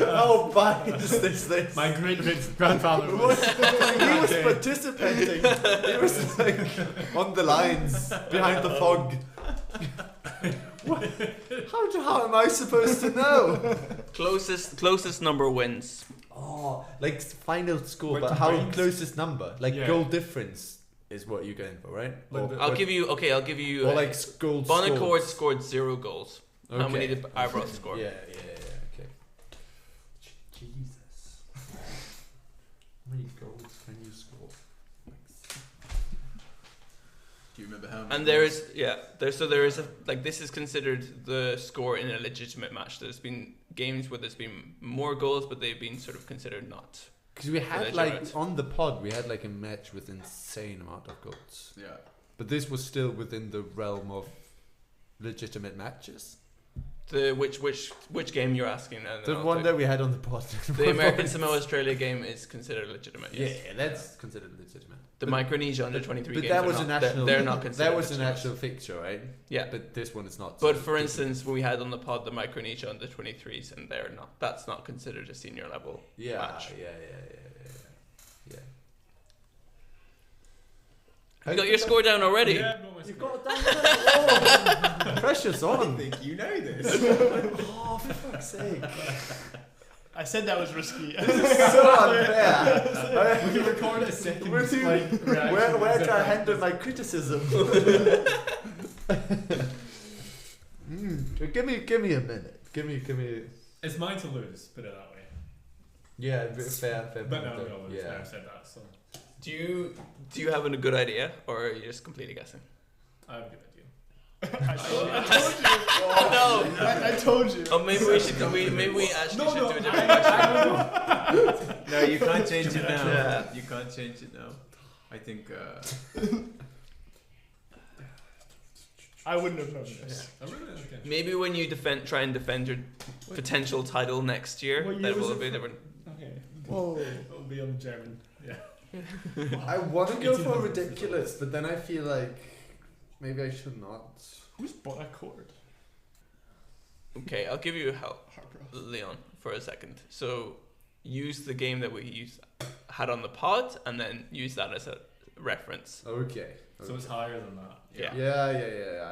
how biased is this? My great-grandfather was. He was participating. He was like on the lines behind the fog. How am I supposed to know? Closest number wins. Oh, like final score, Wait, but how points? closest number? Like goal difference is what you're going for, right? I'll give you. Or like goals. Bonaccord scored 0 goals. Okay. How many did Arbroath score? Yeah. Okay. Jesus. How many goals can you score? Do you remember how many? And there is a this is considered the score in a legitimate match. There's been games where there's been more goals, but they've been sort of considered not. Because we had on the pod, we had like a match with insane amount of goals. Yeah. But this was still within the realm of legitimate matches. Which game you're asking? The one that we had on the pod. The American Samoa Australia game is considered legitimate. Yes. Yeah, that's considered legitimate. The Micronesia under 23 but games. That was an actual. They're not considered. That was an actual fixture, right? Yeah. But this one is not. But for instance, we had on the pod the Micronesia under 23s, and they're not. That's not considered a senior level match. Yeah. You got your score down already. Yeah, You've got it down. Pressure's on. I think you know this. Oh, for fuck's sake. I said that was risky. So unfair. We can record a second. Where do I handle my criticism? Give me a minute. Give me. It's mine to lose, put it that way. Yeah, fair. But no, yeah. I've said that. So. Do you have a good idea, or are you just completely guessing? I have a good idea. I told you. Oh, maybe we should. Maybe we actually should do a different question. No, you can't change it now. Yeah. You can't change it now. I think. I wouldn't have known this. Okay. Maybe when you try and defend your potential title next year, What year that was will it be from? different. Okay. Whoa. It'll be on German. Yeah. I want to go for ridiculous, but then I feel like maybe I should not. Who's Bonaccord? Okay, I'll give you help, Leon, for a second. So use the game that we had on the pod, and then use that as a reference. Okay. So it's higher than that. Yeah.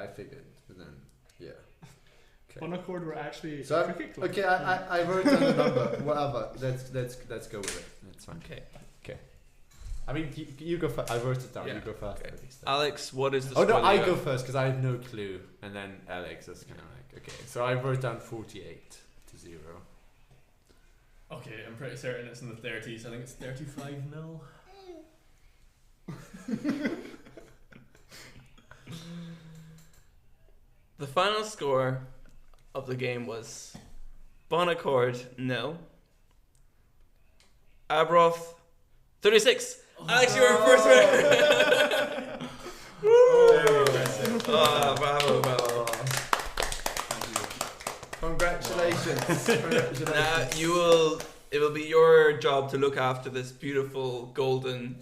I figured, but then okay. Bonaccord were actually so cricket club. Okay, I wrote down the number. Whatever. Let's go with it. That's fine. Okay. I mean, you go first. I wrote it down. Yeah. You go first. Okay. Alex, what is the Oh score? no, I go first because I have no clue, and then Alex is kind of like okay. So I wrote down 48-0. Okay, I'm pretty certain it's in the 30s. I think it's 35-0. The final score of the game was Bonaccord 0, Arbroath 36. Alex, you were first winner. Oh, bravo. Congratulations. Now it will be your job to look after this beautiful golden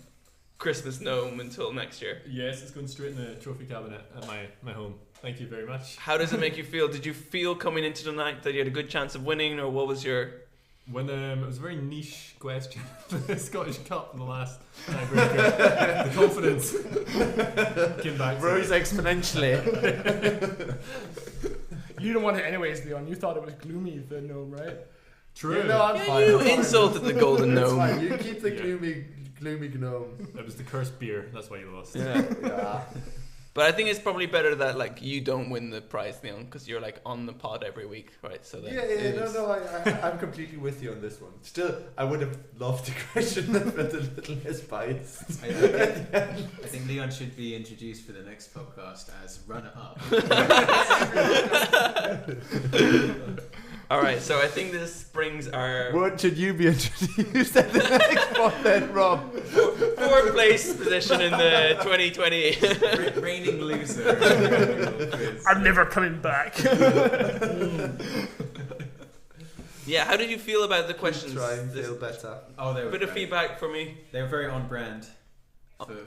Christmas gnome until next year. Yes, it's going straight in the trophy cabinet at my home. Thank you very much. How does it make you feel? Did you feel coming into the night that you had a good chance of winning, or what was your... When it was a very niche question, the Scottish Cup in the last tiebreaker, the confidence came back. Rose exponentially. You didn't want it anyways, Leon. You thought it was gloomy, the gnome, right? True. Yeah, no, I'm fine. You insulted the golden It's gnome. fine. You keep the gloomy gnome. It was the cursed beer. That's why you lost. Yeah. But I think it's probably better that like you don't win the prize, Leon, because you're like on the pod every week, right? So that I'm completely with you on this one. Still, I would have loved the question that went a little less biased. I think Leon should be introduced for the next podcast as runner-up. All right, so I think this brings our What should you be introduced at the next one then, Rob? fourth place position in the 2020. Reigning loser. I'm never coming back. Yeah, how did you feel about the questions? Try and feel better. Oh, they were Bit of feedback for me. They were very on brand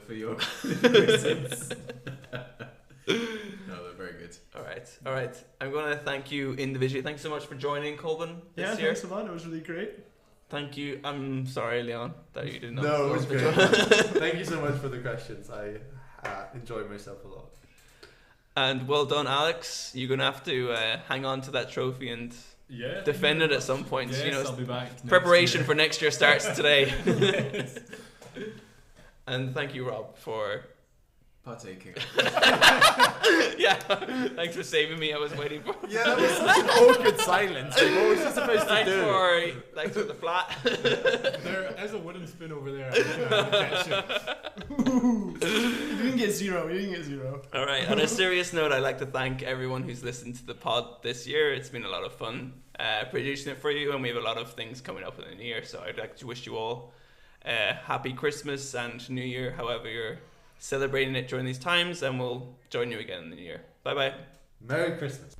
for your quizzes. No, they're very good. All right. I'm going to thank you individually. Thanks so much for joining, Colvin. Yeah, this year. thanks a lot. It was really great. Thank you. I'm sorry, Leon, that you didn't know. No, it was great. Thank you so much for the questions. I enjoyed myself a lot. And well done, Alex. You're going to have to hang on to that trophy and defend it at some point. Yes, I'll be back. Preparation for next year starts today. And thank you, Rob, for partaking. Yeah, thanks for saving me. I was waiting for. Yeah, that was such an awkward silence. Like, what was she supposed to do? Thanks for the flat. There is a wooden spoon over there. I catch it. You didn't get zero. All right. On a serious note, I'd like to thank everyone who's listened to the pod this year. It's been a lot of fun producing it for you, and we have a lot of things coming up in the new year. So I'd like to wish you all happy Christmas and New Year, however you're celebrating it during these times, and we'll join you again in the new year. Bye bye. Merry Christmas.